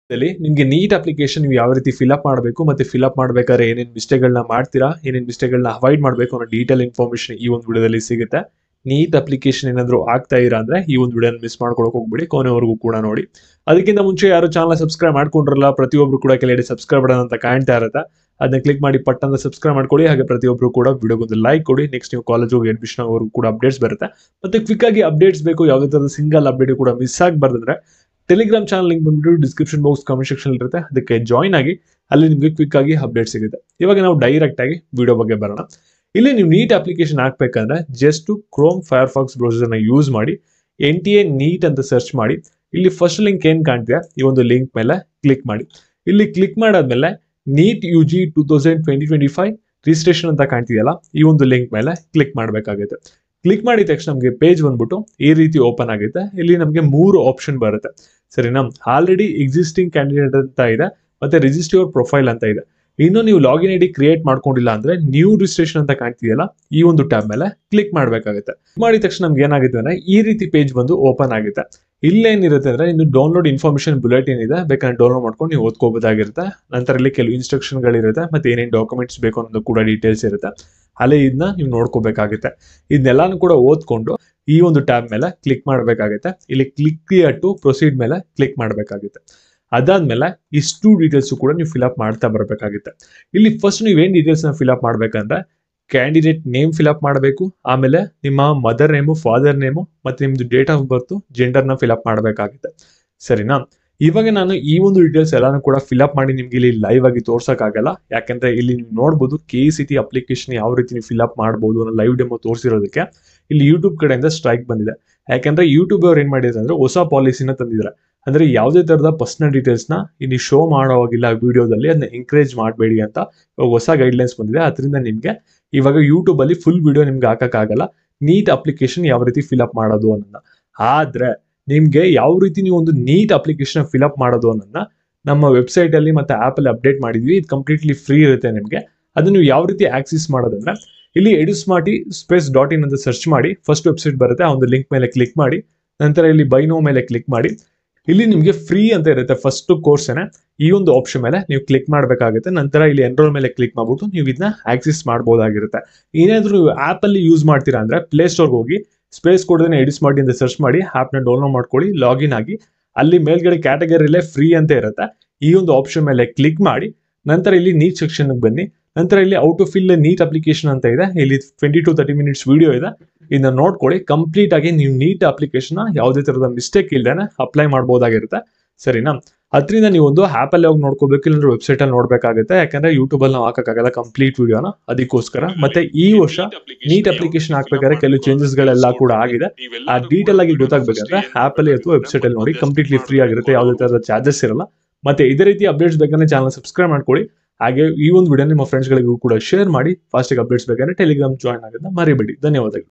ನಿಮಗೆ NEET application ನೀವು ಯಾವ ರೀತಿ ಫಿಲ್ಅಪ್ ಮಾಡಬೇಕು ಮತ್ತೆ ಫಿಲ್ಅಪ್ ಮಾಡಬೇಕಾದ್ರೆ ಏನೇನು ಮಿಸ್ಟೇಕ್ಗಳನ್ನ ಮಾಡ್ತೀರಾ, ಏನೇನು ಮಿಸ್ಟೇಕ್ಗಳನ್ನ ಅವಾಯ್ಡ್ ಮಾಡಬೇಕು ಅನ್ನೋ ಡೀಟೇಲ್ ಇನ್ಫಾರ್ಮೇಶನ್ ಈ ಒಂದು ವಿಡಿಯೋದಲ್ಲಿ ಸಿಗುತ್ತೆ. ನೀಟ್ ಅಪ್ಲಿಕೇಶನ್ ಏನಾದರೂ ಆಗ್ತಾ ಇರಾ ಅಂದ್ರೆ ಈ ಒಂದು ವಿಡಿಯೋನ ಮಿಸ್ ಮಾಡ್ಕೊಳಕ್ ಹೋಗ್ಬಿಡಿ, ಕೊನೆವರೆಗೂ ಕೂಡ ನೋಡಿ. ಅದಕ್ಕಿಂತ ಮುಂಚೆ ಯಾರು ಚಾನಲ್ ಸಬ್ಸ್ಕ್ರೈಬ್ ಮಾಡ್ಕೊಂಡ್ರಲ್ಲ, ಪ್ರತಿಯೊಬ್ರು ಕೂಡ ಕೆಳಗಡೆ ಸಬ್ಸ್ಕ್ರೈಬ್ ಬಟನ್ ಅಂತ ಕಾಣ್ತಾ ಇರುತ್ತೆ, ಅದನ್ನ ಕ್ಲಿಕ್ ಮಾಡಿ ಪಟ್ಟಂತ ಸಬ್ಸ್ಕ್ರೈಬ್ ಮಾಡ್ಕೊಳ್ಳಿ. ಹಾಗೆ ಪ್ರತಿಯೊಬ್ರು ಕೂಡ ವಿಡಿಯೋಗೊಂದು ಲೈಕ್ ಕೊಡಿ. ನೆಕ್ಸ್ಟ್ ನೀವು ಕಾಲೇಜ್ ಹೋಗಿ ಅಡ್ಮಿಷನ್ ಆಗೋರು ಕೂಡ ಅಪ್ಡೇಟ್ಸ್ ಬರುತ್ತೆ. ಮತ್ತೆ ಕ್ವಿಕ್ ಆಗಿ ಅಪ್ಡೇಟ್ಸ್ ಬೇಕು, ಯಾವುದೇ ತರದ ಸಿಂಗಲ್ ಅಪ್ಡೇಟ್ ಕೂಡ ಮಿಸ್ ಆಗಬಾರ್ದಂದ್ರೆ ಟೆಲಿಗ್ರಾಮ್ ಚಾನಲ್ ಲಿಂಕ್ ಬಂದ್ಬಿಟ್ಟು ಡಿಸ್ಕ್ರಿಪ್ಷನ್ ಬಾಕ್ಸ್ ಕಮೆಂಟ್ ಸೆಕ್ಷನ್ ಇರುತ್ತೆ, ಅದಕ್ಕೆ ಜಾಯ್ನ್ ಆಗಿ ಅಲ್ಲಿ ನಿಮಗೆ ಕ್ವಿಕ್ ಆಗಿ ಅಪ್ಡೇಟ್ ಸಿಗುತ್ತೆ. ಇವಾಗ ನಾವು ಡೈರೆಕ್ಟ್ ಆಗಿ ವಿಡಿಯೋ ಬಗ್ಗೆ ಬರೋಣ. ಇಲ್ಲಿ ನೀವು ನೀಟ್ ಅಪ್ಲಿಕೇಶನ್ ಹಾಕ್ಬೇಕಂದ್ರೆ ಜಸ್ಟ್ ಕ್ರೋಮ್ ಫೈರ್ಫಾಕ್ಸ್ ಬ್ರೌಸರ್ ನ ಯೂಸ್ ಮಾಡಿ NTA ನೀಟ್ ಅಂತ ಸರ್ಚ್ ಮಾಡಿ. ಇಲ್ಲಿ ಫಸ್ಟ್ ಲಿಂಕ್ ಏನ್ ಕಾಣ್ತೀರಾ ಈ ಒಂದು ಲಿಂಕ್ ಮೇಲೆ ಕ್ಲಿಕ್ ಮಾಡಿ. ಇಲ್ಲಿ ಕ್ಲಿಕ್ ಮಾಡಾದ್ಮೇಲೆ ನೀಟ್ UG 2020-25 ರಿಜಿಸ್ಟ್ರೇಷನ್ ಅಂತ ಕಾಣ್ತಿದೆಯಲ್ಲ, ಈ ಒಂದು ಲಿಂಕ್ ಮೇಲೆ ಕ್ಲಿಕ್ ಮಾಡಬೇಕಾಗುತ್ತೆ. ಕ್ಲಿಕ್ ಮಾಡಿದ ತಕ್ಷಣ ನಮಗೆ ಪೇಜ್ ಬಂದ್ಬಿಟ್ಟು ಈ ರೀತಿ ಓಪನ್ ಆಗುತ್ತೆ. ಇಲ್ಲಿ ನಮಗೆ 3 ಆಪ್ಷನ್ ಬರುತ್ತೆ, ಸರಿನಾ. ಆಲ್ರೆಡಿ ಎಕ್ಸಿಸ್ಟಿಂಗ್ ಕ್ಯಾಂಡಿಡೇಟ್ ಅಂತ ಇದೆ, ಮತ್ತೆ ರಿಜಿಸ್ಟರ್ ಯುವರ್ ಪ್ರೊಫೈಲ್ ಅಂತ ಇದೆ. ಇನ್ನು ನೀವು ಲಾಗಿನ್ ID ಕ್ರಿಯೇಟ್ ಮಾಡ್ಕೊಂಡಿಲ್ಲ ಅಂದ್ರೆ ನ್ಯೂ ರಿಜಿಸ್ಟ್ರೇಷನ್ ಅಂತ ಕಾಣ್ತಿದೆಯಲ್ಲ, ಈ ಒಂದು ಟ್ಯಾಬ್ ಮೇಲೆ ಕ್ಲಿಕ್ ಮಾಡಬೇಕಾಗುತ್ತೆ. ಮಾಡಿದ ತಕ್ಷಣ ನಮ್ಗೆ ಏನಾಗುತ್ತೆ ಅಂದ್ರೆ ಈ ರೀತಿ ಪೇಜ್ ಬಂದು ಓಪನ್ ಆಗುತ್ತೆ. ಇಲ್ಲೇನಿರುತ್ತೆ ಅಂದ್ರೆ ಇನ್ನು ಡೌನ್ಲೋಡ್ ಇನ್ಫಾರ್ಮೇಶನ್ ಬುಲೆಟಿನ್ ಇದೆ, ಬೇಕಾದ್ರೆ ಡೌನ್ಲೋಡ್ ಮಾಡ್ಕೊಂಡು ನೀವು ಓದ್ಕೋಬಹುದಾಗಿರುತ್ತೆ. ನಂತರ ಇಲ್ಲಿ ಕೆಲವು ಇನ್ಸ್ಟ್ರಕ್ಷನ್ ಗಳಿರುತ್ತೆ, ಮತ್ತೆ ಏನೇನು ಡಾಕ್ಯುಮೆಂಟ್ಸ್ ಬೇಕು ಅನ್ನೋದು ಕೂಡ ಡೀಟೇಲ್ಸ್ ಇರುತ್ತೆ. ಅಲ್ಲೇ ಇದನ್ನ ನೀವು ನೋಡ್ಕೋಬೇಕಾಗುತ್ತೆ. ಇದನ್ನೆಲ್ಲಾನು ಕೂಡ ಓದ್ಕೊಂಡು ಈ ಒಂದು ಟ್ಯಾಬ್ ಮೇಲೆ ಕ್ಲಿಕ್ ಮಾಡಬೇಕಾಗುತ್ತೆ. ಇಲ್ಲಿ ಕ್ಲಿಕ್ ಟು ಪ್ರೊಸೀಡ್ ಮೇಲೆ ಕ್ಲಿಕ್ ಮಾಡಬೇಕಾಗುತ್ತೆ. ಅದಾದ್ಮೇಲೆ ಇಷ್ಟು ಡೀಟೇಲ್ಸ್ ಕೂಡ ನೀವು ಫಿಲ್ಅಪ್ ಮಾಡ್ತಾ ಬರಬೇಕಾಗುತ್ತೆ. ಇಲ್ಲಿ ಫಸ್ಟ್ ನೀವೇನ್ ಡೀಟೇಲ್ಸ್ ನ ಫಿಲ್ಅಪ್ ಮಾಡ್ಬೇಕಂದ್ರೆ ಕ್ಯಾಂಡಿಡೇಟ್ ನೇಮ್ ಫಿಲ್ಅಪ್ ಮಾಡಬೇಕು, ಆಮೇಲೆ ನಿಮ್ಮ ಮದರ್ ನೇಮು, ಫಾದರ್ ನೇಮು, ಮತ್ತೆ ನಿಮ್ದು ಡೇಟ್ ಆಫ್ ಬರ್ತ್, ಜೆಂಡರ್ ನ ಫಿಲ್ಅಪ್ ಮಾಡಬೇಕಾಗುತ್ತೆ, ಸರಿನಾ. ಇವಾಗ ನಾನು ಈ ಒಂದು ಡೀಟೇಲ್ಸ್ ಎಲ್ಲಾನು ಕೂಡ ಫಿಲ್ಅಪ್ ಮಾಡಿ ನಿಮ್ಗೆ ಇಲ್ಲಿ ಲೈವ್ ಆಗಿ ತೋರ್ಸಕ್ಕಾಗಲ್ಲ, ಯಾಕಂದ್ರೆ ಇಲ್ಲಿ ನೀವು ನೋಡಬಹುದು KCT ಅಪ್ಲಿಕೇಶನ್ ಯಾವ ರೀತಿ ನೀವು ಫಿಲ್ಅಪ್ ಮಾಡಬಹುದು ಅನ್ನೋ ಲೈವ್ ಡೆಮೋ ತೋರಿಸಿರೋದಕ್ಕೆ ಇಲ್ಲಿ ಯೂಟ್ಯೂಬ್ ಕಡೆಯಿಂದ ಸ್ಟ್ರೈಕ್ ಬಂದಿದೆ. ಯಾಕಂದ್ರೆ ಯೂಟ್ಯೂಬ್ ಅವ್ರು ಏನ್ ಮಾಡಿದ್ರೆ ಅಂದ್ರೆ ಹೊಸ ಪಾಲಿಸಿನ ತಂದಿದ್ದಾರೆ. ಅಂದ್ರೆ ಯಾವುದೇ ತರದ ಪರ್ಸನಲ್ ಡೀಟೇಲ್ಸ್ ನ ಇಲ್ಲಿ ಶೋ ಮಾಡೋವಾಗಿಲ್ಲ ವಿಡಿಯೋದಲ್ಲಿ, ಅದನ್ನ ಎಂಕರೇಜ್ ಮಾಡಬೇಡಿ ಅಂತ ಇವಾಗ ಹೊಸ ಗೈಡ್ಲೈನ್ಸ್ ಬಂದಿದೆ. ಅದರಿಂದ ನಿಮ್ಗೆ ಇವಾಗ ಯೂಟ್ಯೂಬ್ ಅಲ್ಲಿ ಫುಲ್ ವಿಡಿಯೋ ನಿಮ್ಗೆ ಹಾಕಕ್ಕಾಗಲ್ಲ ನೀಟ್ ಅಪ್ಲಿಕೇಶನ್ ಯಾವ ರೀತಿ ಫಿಲ್ಅಪ್ ಮಾಡೋದು ಅನ್ನೋದನ್ನ. ಆದ್ರೆ ನಿಮ್ಗೆ ಯಾವ ರೀತಿ ನೀವು ಒಂದು ನೀಟ್ ಅಪ್ಲಿಕೇಶನ್ ಫಿಲ್ಅಪ್ ಮಾಡೋದು ಅನ್ನೋದನ್ನ ನಮ್ಮ ವೆಬ್ಸೈಟ್ ಅಲ್ಲಿ ಮತ್ತೆ ಆಪ್ ಅಲ್ಲಿ ಅಪ್ಡೇಟ್ ಮಾಡಿದ್ವಿ. ಇದು ಕಂಪ್ಲೀಟ್ಲಿ ಫ್ರೀ ಇರುತ್ತೆ ನಿಮ್ಗೆ. ಅದನ್ನ ನೀವು ಯಾವ ರೀತಿ ಆಕ್ಸೆಸ್ ಮಾಡೋದಂದ್ರೆ ಇಲ್ಲಿ edusmarty.in ಅಂತ ಸರ್ಚ್ ಮಾಡಿ, ಫಸ್ಟ್ ವೆಬ್ಸೈಟ್ ಬರುತ್ತೆ, ಆ ಒಂದು ಲಿಂಕ್ ಮೇಲೆ ಕ್ಲಿಕ್ ಮಾಡಿ. ನಂತರ ಇಲ್ಲಿ ಬೈ ನೋ ಮೇಲೆ ಕ್ಲಿಕ್ ಮಾಡಿ. ಇಲ್ಲಿ ನಿಮ್ಗೆ ಫ್ರೀ ಅಂತ ಇರುತ್ತೆ ಫಸ್ಟ್ ಕೋರ್ಸ್ ಏನೇ, ಈ ಒಂದು ಆಪ್ಷನ್ ಮೇಲೆ ನೀವು ಕ್ಲಿಕ್ ಮಾಡಬೇಕಾಗುತ್ತೆ. ನಂತರ ಇಲ್ಲಿ ಎನ್ರೋಲ್ ಮೇಲೆ ಕ್ಲಿಕ್ ಮಾಡ್ಬಿಟ್ಟು ನೀವು ಇದನ್ನ ಆಕ್ಸೆಸ್ ಮಾಡಬಹುದಾಗಿರುತ್ತೆ. ಏನಾದ್ರೂ ಆಪ್ ಅಲ್ಲಿ ಯೂಸ್ ಮಾಡ್ತೀರಾ ಅಂದ್ರೆ ಪ್ಲೇ ಸ್ಟೋರ್ಗೆ ಹೋಗಿ ಸ್ಪೇಸ್ ಕೊಡದೇನೆ edusmarty ಅಂತ ಸರ್ಚ್ ಮಾಡಿ, ಆಪ್ ನ ಡೌನ್ಲೋಡ್ ಮಾಡ್ಕೊಳ್ಳಿ, ಲಾಗಿನ್ ಆಗಿ. ಅಲ್ಲಿ ಮೇಲ್ಗಡೆ ಕ್ಯಾಟಗರಿಲೇ ಫ್ರೀ ಅಂತ ಇರುತ್ತೆ, ಈ ಒಂದು ಆಪ್ಷನ್ ಮೇಲೆ ಕ್ಲಿಕ್ ಮಾಡಿ. ನಂತರ ಇಲ್ಲಿ ನೀಟ್ ಸೆಕ್ಷನ್ ಬನ್ನಿ. ನಂತರ ಇಲ್ಲಿ out to fill NEET application ಅಂತ ಇದೆ, ಇಲ್ಲಿ 20 to 30 minutes ವಿಡಿಯೋ ಇದೆ, ಇದನ್ನ ನೋಡ್ಕೊಳ್ಳಿ. ಕಂಪ್ಲೀಟ್ ಆಗಿ ನೀವು ನೀಟ್ ಅಪ್ಲಿಕೇಶನ್ ಯಾವುದೇ ತರದ ಮಿಸ್ಟೇಕ್ ಇಲ್ದೇನೆ ಅಪ್ಲೈ ಮಾಡಬಹುದಾಗಿರುತ್ತೆ, ಸರಿನಾ. ಅದರಿಂದ ನೀವು ಒಂದು ಆಪ್ ಅಲ್ಲಿ ಹೋಗಿ ನೋಡ್ಕೋಬೇಕು, ಇಲ್ಲಾಂದ್ರೆ ವೆಬ್ಸೈಟ್ ಅಲ್ಲಿ ನೋಡ್ಬೇಕಾಗುತ್ತೆ. ಯಾಕಂದ್ರೆ ಯೂಟ್ಯೂಬ್ ಅಲ್ಲಿ ನಾವು ಹಾಕಕ್ಕಾಗಲ್ಲ ಕಂಪ್ಲೀಟ್ ವಿಡಿಯೋನ, ಅದಕ್ಕೋಸ್ಕರ. ಮತ್ತೆ ಈ ವರ್ಷ ನೀಟ್ ಅಪ್ಲಿಕೇಶನ್ ಹಾಕ್ಬೇಕಾದ್ರೆ ಕೆಲವು ಚೇಂಜಸ್ ಗಳೆಲ್ಲ ಕೂಡ ಆಗಿದೆ. ಆ ಡೀಟೇಲ್ ಆಗಿ ಗೊತ್ತಾಗಬೇಕಂದ್ರೆ ಆಪ್ ಅಲ್ಲಿ ಅಥವಾ ವೆಬ್ಸೈಟ್ ಅಲ್ಲಿ ನೋಡಿ, ಕಂಪ್ಲೀಟ್ಲಿ ಫ್ರೀ ಆಗಿರುತ್ತೆ, ಯಾವುದೇ ತರದ ಚಾರ್ಜಸ್ ಇರಲ್ಲ. ಮತ್ತೆ ಇದೇ ರೀತಿ ಅಪ್ಡೇಟ್ಸ್ ಬೇಕಂದ್ರೆ ಚಾನಲ್ ಸಬ್ಸ್ಕ್ರೈಬ್ ಮಾಡ್ಕೊಳ್ಳಿ. ಹಾಗೆ ಈ ಒಂದು ವಿಡಿಯೋ ನಿಮ್ಮ ಫ್ರೆಂಡ್ಸ್ ಗಳಿಗೂ ಕೂಡ ಶೇರ್ ಮಾಡಿ. ಫಾಸ್ಟ್ ಆಗಿ ಅಪ್ಡೇಟ್ಸ್ ಬೇಕಂದ್ರೆ ಟೆಲಿಗ್ರಾಮ್ ಜಾಯ್ನ್ ಆಗೋದನ್ನ ಮರಿಬೇಡಿ. ಧನ್ಯವಾದಗಳು.